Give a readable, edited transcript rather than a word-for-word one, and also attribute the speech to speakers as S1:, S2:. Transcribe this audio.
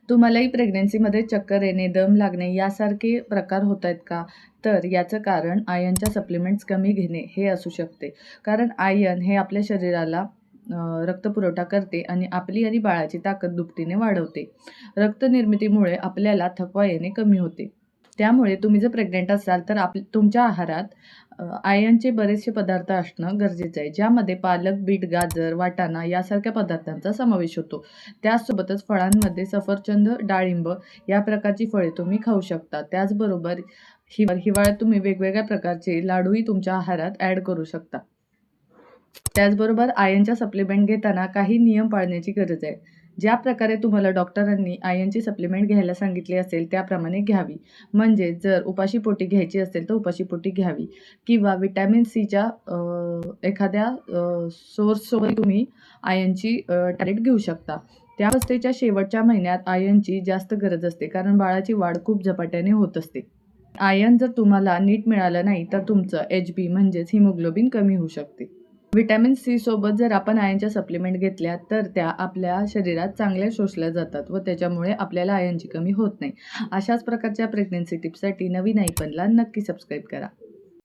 S1: तुम्हालाही प्रेग्नन्सीमध्ये चक्कर येणे, दम लागणे यासारखे प्रकार होत आहेत का? तर याचं कारण आयर्नच्या सप्लिमेंट्स कमी घेणे हे असू शकते. कारण आयर्न हे आपल्या शरीराला रक्तपुरवठा करते आणि आपली आणि बाळाची ताकद दुपटीने वाढवते. रक्तनिर्मितीमुळे आपल्याला थकवा येणे कमी होते. त्यामुळे तुम्ही जर प्रेग्नंट असाल तर तुमच्या आहारात आयर्नचे बरेचसे पदार्थ असणं गरजेचं आहे. ज्यामध्ये पालक, बीट, गाजर, वाटाणा यासारख्या पदार्थांचा समावेश होतो. त्याचसोबतच फळांमध्ये सफरचंद, डाळिंब या प्रकारची फळे तुम्ही खाऊ शकता. त्याचबरोबर हिवाळ्यात तुम्ही वेगवेगळ्या प्रकारचे लाडूही तुमच्या आहारात ॲड करू शकता. त्याचबरोबर आयर्नच्या सप्लिमेंट घेताना काही नियम पाळण्याची गरज आहे. ज्या प्रकारे तुम्हाला डॉक्टरांनी आयर्नची सप्लिमेंट घ्यायला सांगितले असेल त्याप्रमाणे घ्यावी. म्हणजे जर उपाशीपोटी घ्यायची असेल तर उपाशीपोटी घ्यावी किंवा व्हिटॅमिन सीच्या एखाद्या सोर्ससोबत तुम्ही आयर्नची टॅब्लेट घेऊ शकता. त्या अवस्थेच्या शेवटच्या महिन्यात आयर्नची जास्त गरज असते कारण बाळाची वाढ खूप झपाट्याने होत असते. आयर्न जर तुम्हाला नीट मिळालं नाही तर तुमचं HB म्हणजेच हिमोग्लोबिन कमी होऊ शकते. व्हिटॅमिन सी सोबत जर आपण आयर्नच्या सप्लिमेंट घेतल्या तर त्या आपल्या शरीरात चांगल्या शोषल्या जातात व त्याच्यामुळे आपल्याला आयर्नची कमी होत नाही. अशाच प्रकारच्या प्रेग्नन्सी टिप्ससाठी नवीन आयकॉनला नक्की सबस्क्राईब करा.